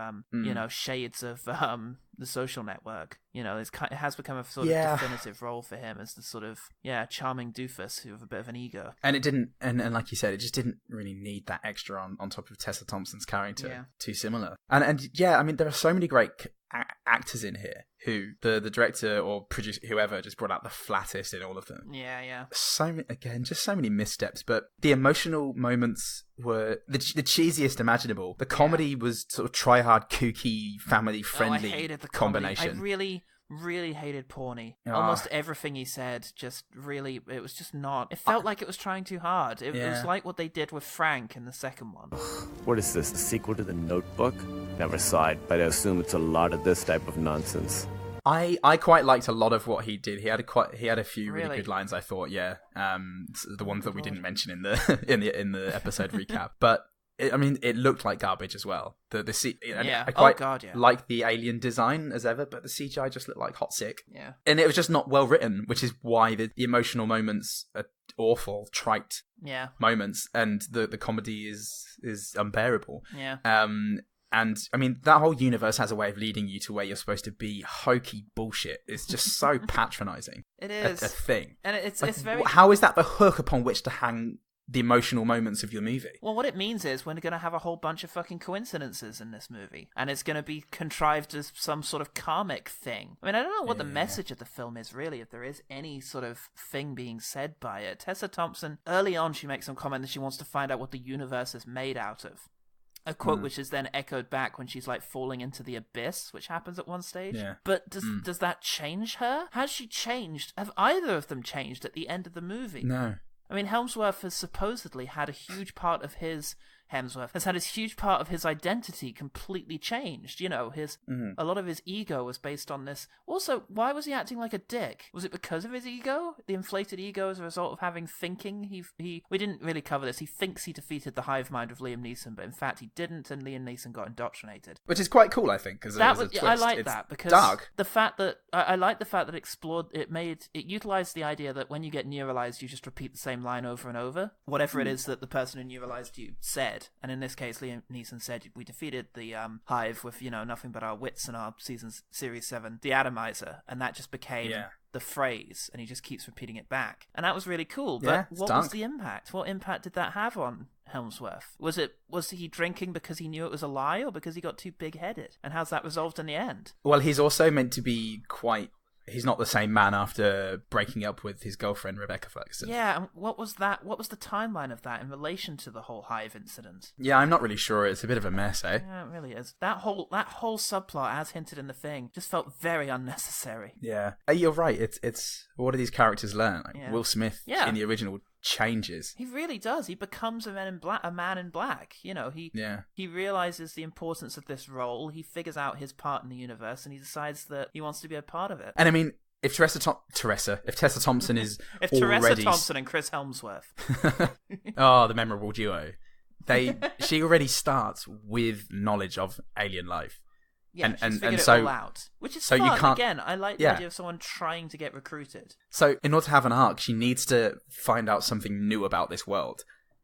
shades of The Social Network. It has become a sort of definitive role for him as the sort of, charming doofus with a bit of an ego. And it didn't, and like you said, it just didn't really need that extra on top of Thessa Thompson's character. Yeah. Too similar. And there are so many great actors in here who the director or producer, whoever, just brought out the flattest in all of them. Yeah. Just so many missteps, but the emotional moments were the cheesiest imaginable. The comedy was sort of try-hard, kooky, family-friendly I hated the combination. I really hated Pawnee. Almost everything he said just really, it was just not. It felt like it was trying too hard. It was like what they did with Frank in the second one. What is this, the sequel to The Notebook? Never saw it, but I assume it's a lot of this type of nonsense. I quite liked a lot of what he did. He had a few really good lines, I thought. The ones that we didn't mention in the in the episode recap, but. It looked like garbage as well. I quite like the alien design as ever, but the CGI just looked like hot sick. Yeah, and it was just not well written, which is why the emotional moments are awful, trite moments, and the comedy is unbearable. Yeah. And that whole universe has a way of leading you to where you're supposed to be hokey bullshit. It's just so patronizing. It is a thing, and it's very. How is that the hook upon which to hang the emotional moments of your movie? Well, what it means is we're going to have a whole bunch of fucking coincidences in this movie, and it's going to be contrived as some sort of karmic thing. I don't know what the message of the film is, really, if there is any sort of thing being said by it. Thessa Thompson, early on, she makes some comment that she wants to find out what the universe is made out of. A quote which is then echoed back when she's like falling into the abyss, which happens at one stage. Yeah. But does that change her? Has she changed? Have either of them changed at the end of the movie? No. Hemsworth has supposedly had a huge part of his Hemsworth, has had this huge part of his identity completely changed. You know, a lot of his ego was based on this. Also, why was he acting like a dick? Was it because of his ego? The inflated ego as a result of having thinking? We didn't really cover this. He thinks he defeated the hive mind of Liam Neeson, but in fact he didn't, and Liam Neeson got indoctrinated. Which is quite cool, I think, as a twist. I like that because dark. The fact that I like the fact that it utilized the idea that when you get neuralized, you just repeat the same line over and over, whatever it is that the person who neuralized you said. And in this case, Liam Neeson said, "We defeated the hive with nothing but our wits and our series 7, the atomizer," and that just became the phrase, and he just keeps repeating it back, and that was really cool. But what was the impact? What impact did that have on Hemsworth? Was he drinking because he knew it was a lie, or because he got too big-headed? And how's that resolved in the end? Well, he's also meant to be he's not the same man after breaking up with his girlfriend, Rebecca Ferguson. Yeah, and what was that? What was the timeline of that in relation to the whole hive incident? Yeah, I'm not really sure. It's a bit of a mess, eh? Yeah, it really is. That whole subplot, as hinted in the thing, just felt very unnecessary. Yeah. You're right. It's what do these characters learn? Will Smith in the original changes. He really does. He becomes a man in black. You know, he realizes the importance of this role. He figures out his part in the universe, and he decides that he wants to be a part of it. And I mean, if Tessa Thompson is if Tessa Thompson and Chris Hemsworth, the memorable duo, she already starts with knowledge of alien life. Yeah, she's figured it all out, which is fun. Again, I like the idea of someone trying to get recruited. So, in order to have an arc, she needs to find out something new about this world.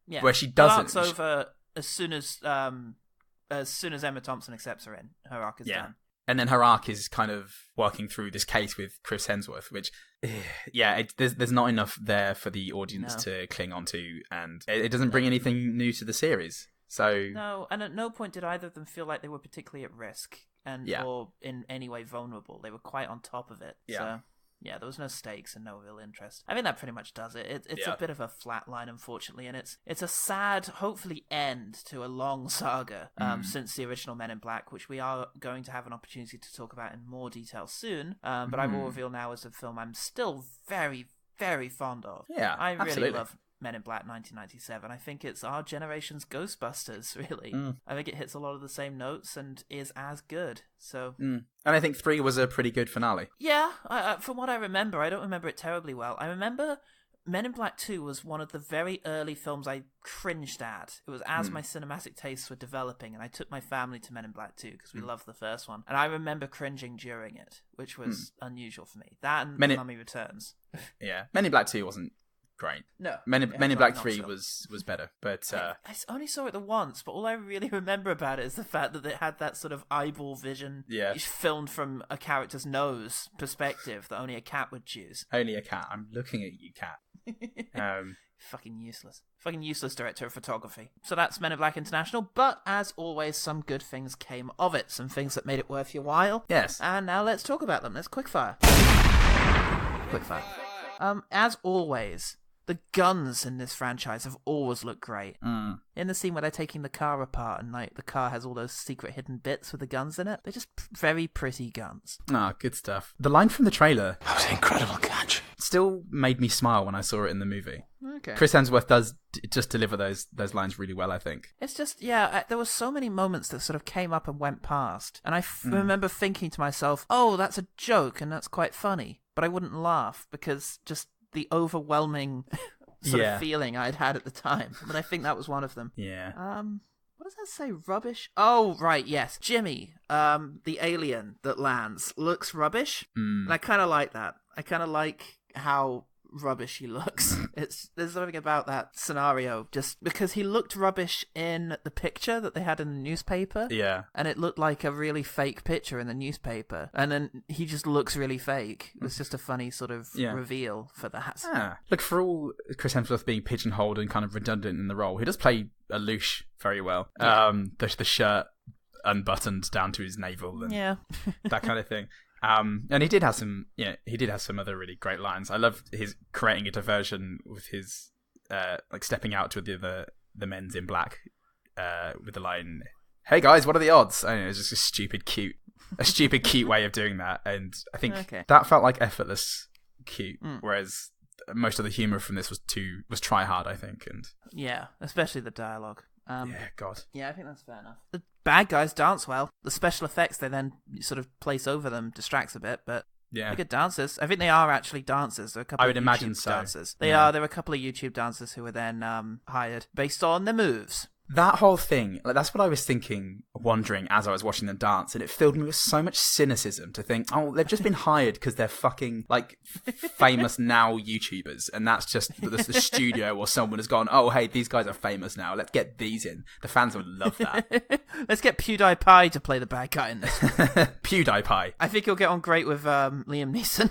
Yeah, where she doesn't. Her arc's over as soon as Emma Thompson accepts her in. Her arc is done. And then her arc is kind of working through this case with Chris Hemsworth, which, there's not enough there for the audience to cling on to, and it doesn't bring anything new to the series. So no, and at no point did either of them feel like they were particularly at risk or in any way vulnerable. They were quite on top of it. Yeah. So, there was no stakes and no real interest. I mean, that pretty much does it. It's a bit of a flat line, unfortunately, and it's a sad, hopefully, end to a long saga since the original Men in Black, which we are going to have an opportunity to talk about in more detail soon. But I will reveal now as a film I'm still very, very fond of. Yeah, I really love Men in Black 1997. I think it's our generation's Ghostbusters, really. I think it hits a lot of the same notes and is as good. So, and I think 3 was a pretty good finale. Yeah, from what I remember, I don't remember it terribly well. I remember Men in Black 2 was one of the very early films I cringed at. It was as my cinematic tastes were developing, and I took my family to Men in Black 2 because we loved the first one. And I remember cringing during it, which was unusual for me. That and Mummy Returns. Yeah, Men in Black 2 wasn't great. No. Men in Black 3 was better, but I only saw it the once, but all I really remember about it is the fact that it had that sort of eyeball vision filmed from a character's nose perspective that only a cat would choose. Only a cat. I'm looking at you, cat. Fucking useless director of photography. So that's Men in Black International, but as always, some good things came of it. Some things that made it worth your while. Yes. And now let's talk about them. Let's quickfire. As always, the guns in this franchise have always looked great. In the scene where they're taking the car apart and the car has all those secret hidden bits with the guns in it, they're just very pretty guns. Good stuff. The line from the trailer, that was an incredible catch, still made me smile when I saw it in the movie. Okay. Chris Hemsworth does just deliver those lines really well, I think. It's just, there were so many moments that sort of came up and went past, and I remember thinking to myself, oh, that's a joke and that's quite funny, but I wouldn't laugh because just the overwhelming sort of feeling I'd had at the time. But I think that was one of them. Yeah. What does that say? Rubbish? Oh, right, yes. Jimmy, the alien that lands, looks rubbish. And I kind of like that. I kind of like how rubbish he looks. There's something about that scenario, just because he looked rubbish in the picture that they had in the newspaper. Yeah. And it looked like a really fake picture in the newspaper. And then he just looks really fake. It was just a funny sort of reveal for that. Look, for all Chris Hemsworth being pigeonholed and kind of redundant in the role, he does play Alush very well. Yeah. The shirt unbuttoned down to his navel and that kind of thing. And he did have some other really great lines. I love his creating a diversion with his stepping out to the men's in black with the line, "Hey guys, what are the odds?" I know, it's just a stupid cute way of doing that, and I think that felt like effortless cute, whereas most of the humor from this was try hard, I think, and especially the dialogue. God. Yeah, I think that's fair enough. The bad guys dance well. The special effects they then sort of place over them distracts a bit, but they're good dancers. I think they are actually dancers. There are a couple I of would imagine YouTube so. dancers. There are a couple of YouTube dancers who were then hired based on their moves. That whole thing, like, that's what I was thinking, wondering as I was watching them dance, and it filled me with so much cynicism to think, oh, they've just been hired because they're fucking, like, famous now YouTubers, and that's just the studio or someone has gone, oh, hey, these guys are famous now, let's get these in. The fans would love that. Let's get PewDiePie to play the bad guy in this. PewDiePie. I think he'll get on great with Liam Neeson.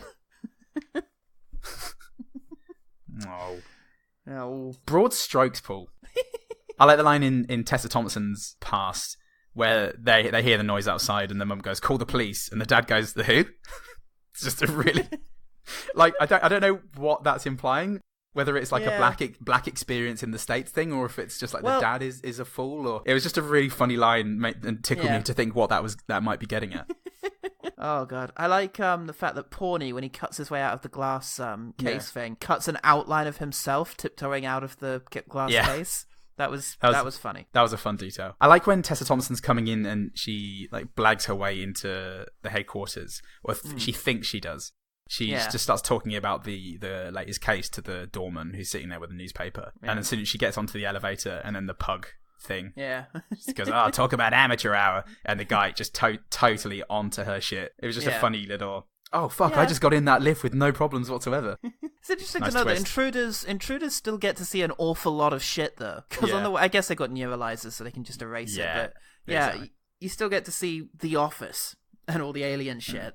Oh. Broad strokes, Paul. I like the line in Thessa Thompson's Past where they hear the noise outside and the mum goes, call the police, and the dad goes, the who? It's just a really... like, I don't know what that's implying, whether it's like a black experience in the States thing, or if it's just like the dad is a fool, or... It was just a really funny line and tickled me to think what that might be getting at. Oh, God. I like the fact that Pawnee, when he cuts his way out of the glass case thing, cuts an outline of himself tiptoeing out of the glass case. That was funny. That was a fun detail. I like when Thessa Thompson's coming in and she like blags her way into the headquarters, or she thinks she does. She just starts talking about the latest case to the doorman who's sitting there with a newspaper. And as soon as she gets onto the elevator and then the pug thing, she goes, oh, talk about amateur hour, and the guy just totally onto her shit. It was just a funny little... Oh, fuck, I just got in that lift with no problems whatsoever. It's interesting to know that intruders still get to see an awful lot of shit, though. Because on the way, I guess they got neuralizers so they can just erase it. But exactly. You still get to see The Office and all the alien shit.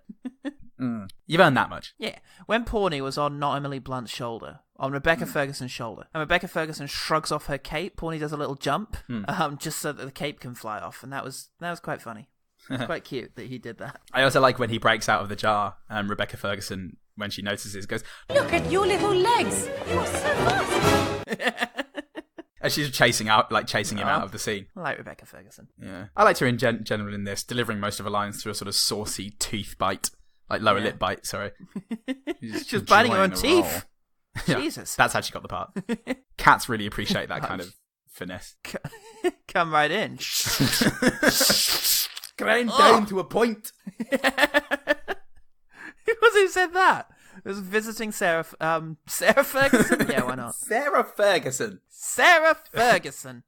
You've earned that much. Yeah. When Pawnee was on not Emily Blunt's shoulder, on Rebecca Ferguson's shoulder, and Rebecca Ferguson shrugs off her cape, Pawnee does a little jump, just so that the cape can fly off. And that was quite funny. It's quite cute that he did that. I also like when he breaks out of the jar, and Rebecca Ferguson, when she notices, goes, look at your little legs. You are so fast. And she's chasing him out of the scene. I like Rebecca Ferguson. Yeah. I liked her in general in this, delivering most of her lines through a sort of saucy tooth bite. Like lower lip bite, sorry. She was biting her own teeth. Jesus. That's how she got the part. Cats really appreciate that kind of finesse. Come right in. Grind down to a point. Who was it who said that? It was visiting Sarah Ferguson? Yeah, why not? Sarah Ferguson.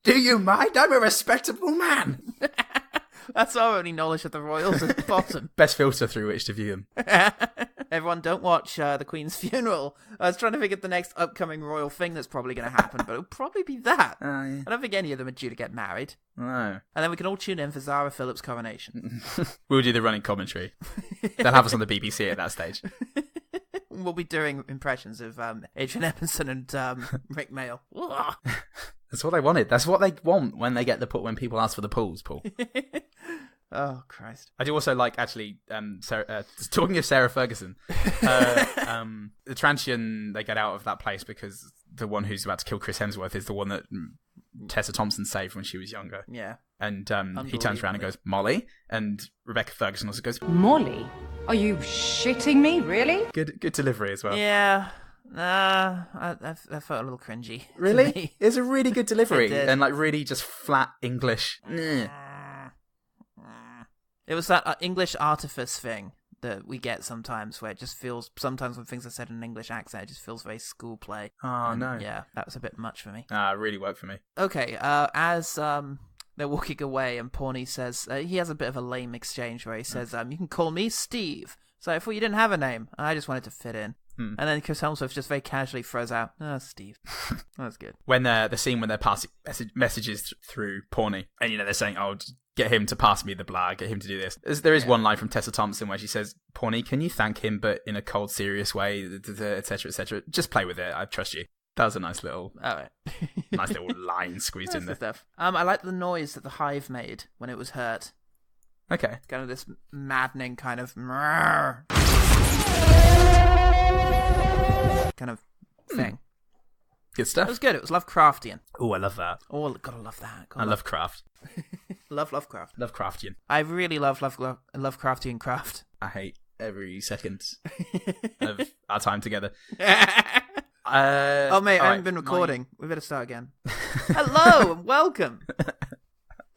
Do you mind? I'm a respectable man. That's our only knowledge of the royals at the bottom. Best filter through which to view them. Everyone, don't watch the Queen's funeral. I was trying to think of the next upcoming royal thing that's probably going to happen, but it'll probably be that. I don't think any of them are due to get married. No. And then we can all tune in for Zara Phillips' coronation. We'll do the running commentary. They'll have us on the BBC at that stage. We'll be doing impressions of Adrian Epinson and Rick Mail. That's what they wanted. That's what they want when they get when people ask for the pools, Paul. Oh, Christ. I do also like, actually, talking of Sarah Ferguson, the Transian, they get out of that place because the one who's about to kill Chris Hemsworth is the one that Thessa Thompson saved when she was younger. Yeah. And he turns around and goes, Molly? And Rebecca Ferguson also goes, Molly? Are you shitting me? Really? Good delivery as well. Yeah. I felt a little cringy. Really? It's a really good delivery. And like really just flat English. It was that English artifice thing that we get sometimes where it just feels, sometimes when things are said in an English accent, it just feels very school play. Oh, no. Yeah, that was a bit much for me. It really worked for me. Okay, as they're walking away and Pawnee says, he has a bit of a lame exchange where he says, you can call me Steve. So I thought you didn't have a name. I just wanted to fit in. And then Chris Hemsworth just very casually throws out, Steve. That's good. When the scene when they're passing messages through Pawnee, and they're saying, get him to pass me the blah, get him to do this. There is one line from Thessa Thompson where she says, Pawnee, can you thank him, but in a cold, serious way, etc., etc. Just play with it. I trust you. That was a nice little, nice little line squeezed in there. Stuff. I like the noise that the hive made when it was hurt. Okay. Kind of this maddening kind of kind of thing. Good stuff. It was good. It was Lovecraftian. Oh, I love that. Oh, gotta love that. I love craft. Love Lovecraft. Lovecraftian. I really love Lovecraftian craft. I hate every second of our time together. Oh, mate, I haven't been recording. We better start again. Hello and welcome.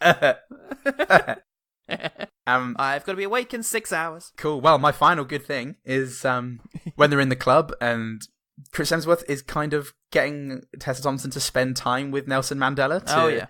I've got to be awake in 6 hours. Cool. Well, my final good thing is when they're in the club and Chris Hemsworth is kind of getting Thessa Thompson to spend time with Nelson Mandela to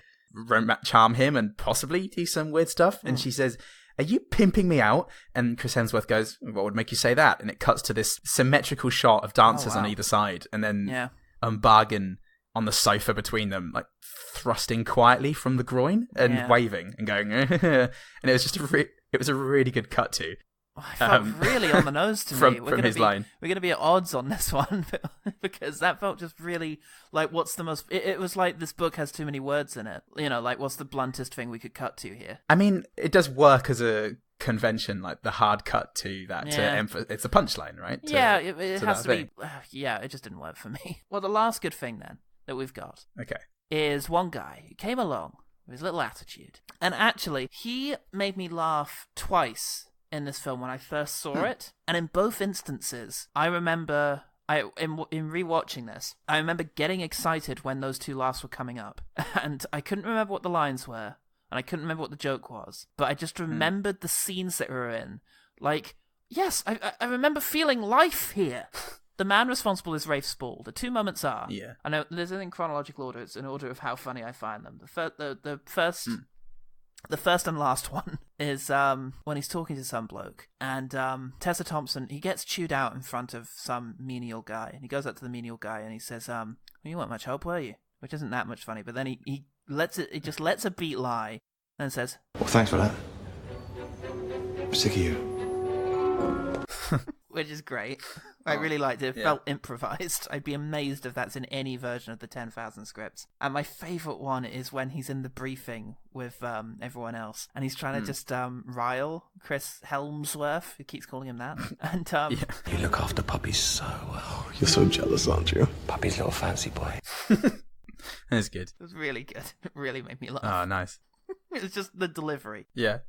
charm him and possibly do some weird stuff. And she says, "Are you pimping me out?" And Chris Hemsworth goes, "What would make you say that?" And it cuts to this symmetrical shot of dancers on either side, and then Bargain on the sofa between them, like thrusting quietly from the groin and waving and going, and it was just it was a really good cut to. I felt really on the nose to me. From his line. We're going to be at odds on this one because that felt just really like what's the most... It was like this book has too many words in it. You know, like what's the bluntest thing we could cut to here? I mean, it does work as a convention, like the hard cut to that. It's a punchline, right? It has to be... it just didn't work for me. Well, the last good thing then that we've got is one guy who came along with his little attitude. And actually, he made me laugh twice in this film when I first saw it, and in both instances, I remember in rewatching this, I remember getting excited when those two laughs were coming up, and I couldn't remember what the lines were, and I couldn't remember what the joke was, but I just remembered the scenes that we were in. Like, yes, I remember feeling life here. The man responsible is Rafe Spall. The two moments are, I know there's in chronological order. It's in order of how funny I find them. The first and last one is when he's talking to some bloke, and Thessa Thompson, he gets chewed out in front of some menial guy, and he goes up to the menial guy and he says, well, you weren't much help, were you? Which isn't that much funny, but then he just lets a beat lie and says, well, thanks for that. I'm sick of you. Which is great. I really liked it. It felt improvised. I'd be amazed if that's in any version of the 10,000 scripts. And my favourite one is when he's in the briefing with everyone else, and he's trying to just rile Chris Helmsworth, who keeps calling him that. And You look after puppies so well. You're so jealous, aren't you? Puppy's little fancy boy. That's good. It was really good. It really made me laugh. Oh, nice. It was just the delivery. Yeah.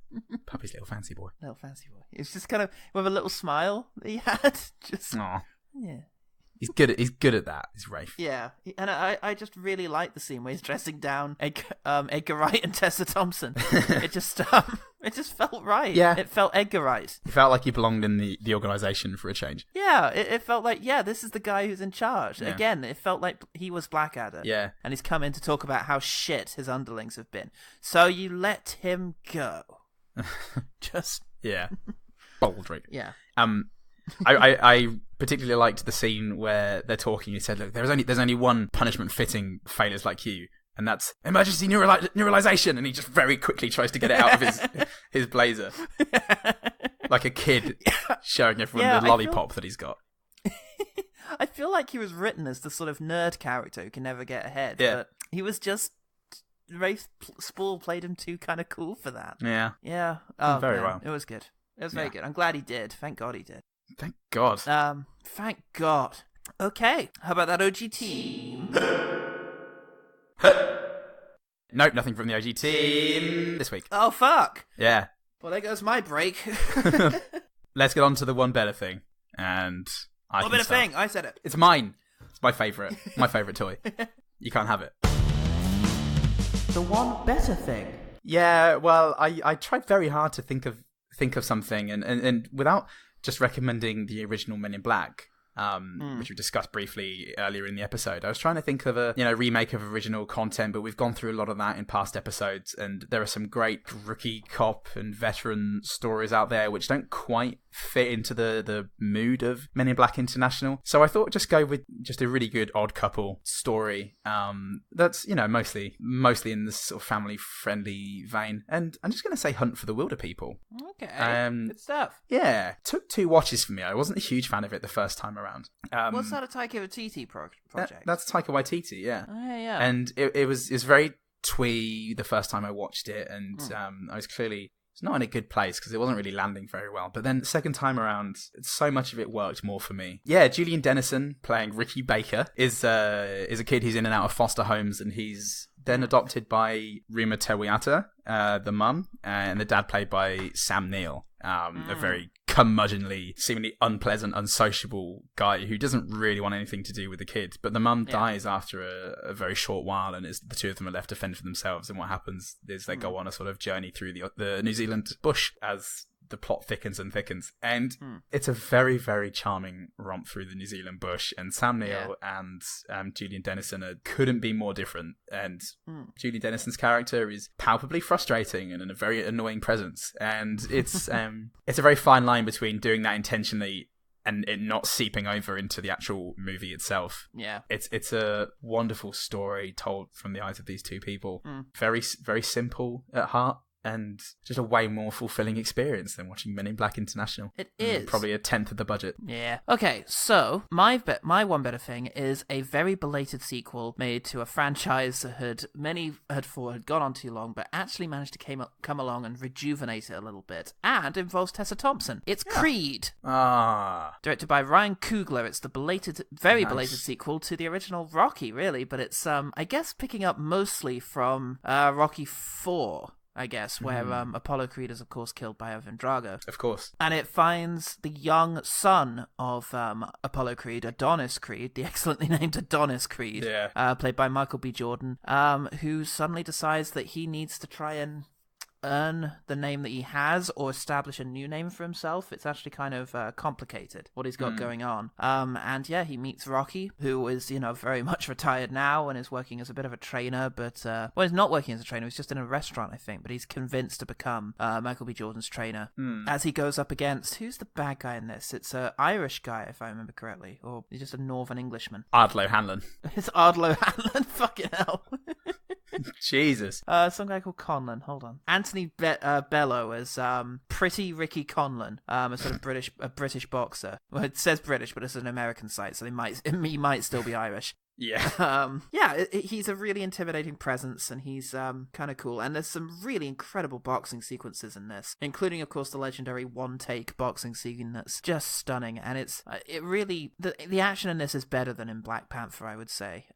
Puppy's little fancy boy. Little fancy boy. It's just kind of with a little smile that he had. Just Aww. Yeah. He's good at that. He's Rafe. Yeah, and I just really like the scene where he's dressing down Edgar Wright and Thessa Thompson. It just felt right. Yeah, it felt Edgar Wright. It felt like he belonged in the organization for a change. Yeah, it felt like this is the guy who's in charge. Yeah. Again, it felt like he was Blackadder. Yeah, and he's come in to talk about how shit his underlings have been. So you let him go. Just Baldrick. Yeah. I particularly liked the scene where they're talking. He said, "Look, there's only one punishment fitting failures like you, and that's emergency neuralization." And he just very quickly tries to get it out of his blazer, like a kid showing everyone the lollipop that he's got. I feel like he was written as the sort of nerd character who can never get ahead. Yeah. But he was just... Rafe Spall played him too kind of cool for that. Yeah. Yeah. Oh, very well. It was good. It was very good. I'm glad he did. Thank God he did. Thank God. Thank God. Okay. How about that OG team? Nope, nothing from the OG team this week. Oh, fuck. Yeah. Well, there goes my break. Let's get on to the one better thing. And One better thing. I said it. It's mine. It's my favourite. My favourite toy. You can't have it. The one better thing. Yeah, well, I tried very hard to think of something, and without just recommending the original Men in Black, which we discussed briefly earlier in the episode. I was trying to think of a remake of original content, but we've gone through a lot of that in past episodes, and there are some great rookie cop and veteran stories out there which don't quite fit into the mood of Men in Black International. So I thought just go with just a really good odd couple story that's mostly in this sort of family friendly vein. And I'm just going to say Hunt for the Wilder People. Okay, good stuff. Yeah, took 2 watches for me. I wasn't a huge fan of it the first time around. Was that a Taika Waititi project? That's Taika Waititi, yeah. Oh, yeah. And it was very twee the first time I watched it, and I was clearly not in a good place because it wasn't really landing very well. But then the second time around, so much of it worked more for me. Yeah, Julian Dennison playing Ricky Baker is a kid who's in and out of foster homes, and he's then adopted by Rima Tewiata, the mum, and the dad played by Sam Neill, a very curmudgeonly, seemingly unpleasant, unsociable guy who doesn't really want anything to do with the kid. But the mum dies after a very short while, and the two of them are left to fend for themselves. And what happens is they go on a sort of journey through the New Zealand bush as the plot thickens and thickens. And it's a very, very charming romp through the New Zealand bush. And Sam Neill and Julian Dennison couldn't be more different. And Julian Dennison's character is palpably frustrating and in a very annoying presence. And it's it's a very fine line between doing that intentionally and it not seeping over into the actual movie itself. Yeah. It's a wonderful story told from the eyes of these two people. Very, very simple at heart. And just a way more fulfilling experience than watching Men in Black International. It is. Probably a tenth of the budget. Yeah. Okay, so my one better thing is a very belated sequel made to a franchise that many had thought had gone on too long, but actually managed to come along and rejuvenate it a little bit, and involves Thessa Thompson. It's Creed. Directed by Ryan Coogler. It's the very belated sequel to the original Rocky, really, but it's I guess picking up mostly from Rocky IV. I guess, where Apollo Creed is, of course, killed by Ivan Drago. Of course. And it finds the young son of Apollo Creed, Adonis Creed, the excellently named Adonis Creed, played by Michael B. Jordan, who suddenly decides that he needs to try and earn the name that he has or establish a new name for himself. It's actually kind of complicated what he's got going on. And yeah, he meets Rocky, who is, very much retired now and is working as a bit of a trainer, but he's not working as a trainer. He's just in a restaurant, I think, but he's convinced to become Michael B. Jordan's trainer. As he goes up against, who's the bad guy in this? It's an Irish guy, if I remember correctly, or he's just a Northern Englishman. Ardlo Hanlon. It's Ardlo Hanlon. Fucking hell. Jesus. Some guy called Conlon. Hold on. Anthony Bello as Pretty Ricky Conlon, a sort of British boxer. Well, it says British, but it's an American site, so he might still be Irish. Yeah. He's a really intimidating presence, and he's kind of cool. And there's some really incredible boxing sequences in this, including, of course, the legendary one-take boxing scene that's just stunning. And the action in this is better than in Black Panther, I would say.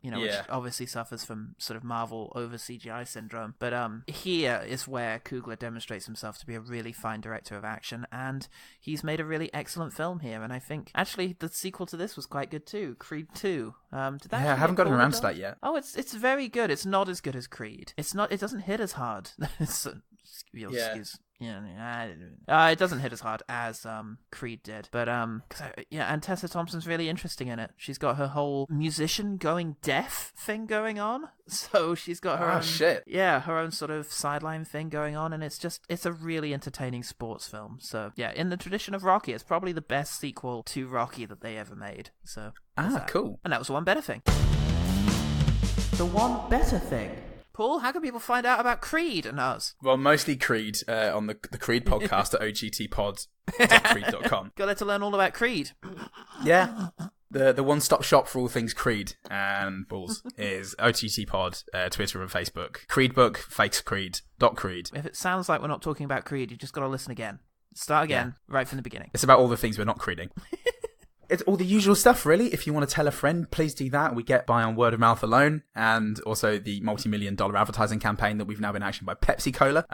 Which obviously suffers from sort of Marvel over CGI syndrome. But here is where Coogler demonstrates himself to be a really fine director of action, and he's made a really excellent film here. And I think, actually, the sequel to this was quite good too, Creed 2. I haven't gotten around to that yet. Oh, it's very good. It's not as good as Creed. It doesn't hit as hard. It doesn't hit as hard as Creed did, but and Thessa Thompson's really interesting in it. She's got her whole musician going deaf thing going on, so she's got her own her own sort of sideline thing going on, and it's a really entertaining sports film. So yeah, in the tradition of Rocky, it's probably the best sequel to Rocky that they ever made. So cool. And that was the one better thing. The one better thing. Paul, how can people find out about Creed and us? Well, mostly Creed on the Creed podcast at ogtpod.creed.com. Go there to learn all about Creed. Yeah. The one-stop shop for all things Creed and balls is OTTPod, Twitter and Facebook. Creedbook, fakes Creed, .creed. If it sounds like we're not talking about Creed, you just got to listen again. Start again, right from the beginning. It's about all the things we're not creeding. It's all the usual stuff, really. If you want to tell a friend, please do that. We get by on word of mouth alone, and also the multi-million-dollar advertising campaign that we've now been actioned by Pepsi Cola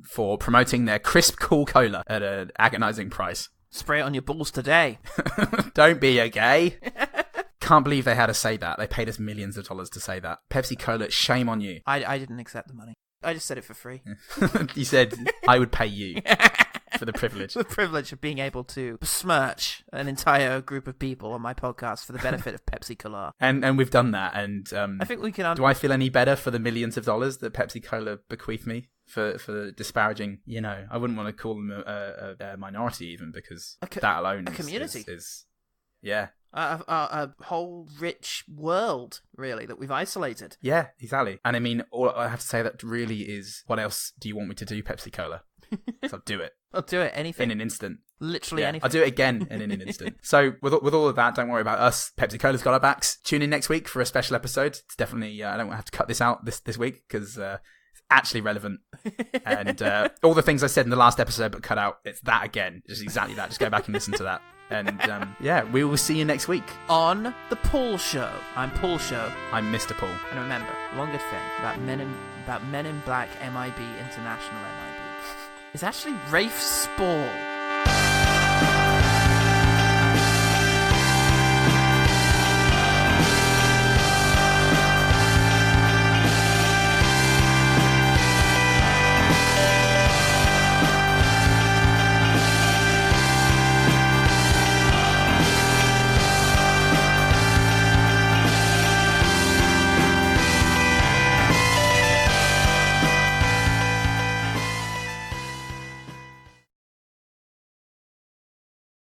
for promoting their crisp, cool cola at an agonizing price. Spray it on your balls today. Don't be a gay. Can't believe they had to say that. They paid us millions of dollars to say that. Pepsi Cola, shame on you. I didn't accept the money. I just said it for free. You said, I would pay you. For the privilege. The privilege of being able to besmirch an entire group of people on my podcast for the benefit of Pepsi Cola. And we've done that. And I think we can. Do I feel any better for the millions of dollars that Pepsi Cola bequeathed me for disparaging? I wouldn't want to call them a minority even, because that alone a community is yeah. A whole rich world, really, that we've isolated. Yeah, exactly. And I mean, all I have to say that really is, what else do you want me to do, Pepsi Cola? I'll do it. I'll do it, anything. In an instant. Literally anything. I'll do it again in an instant. So with all of that, don't worry about us. Pepsi Cola's got our backs. Tune in next week for a special episode. It's definitely, I don't have to cut this out this week, because it's actually relevant. And all the things I said in the last episode but cut out, it's that again. Just exactly that. Just go back and listen to that. And we will see you next week on The Paul Show. I'm Paul Show. I'm Mr. Paul. And remember, one good thing about Men in Black MIB International MIB is actually Rafe Spall.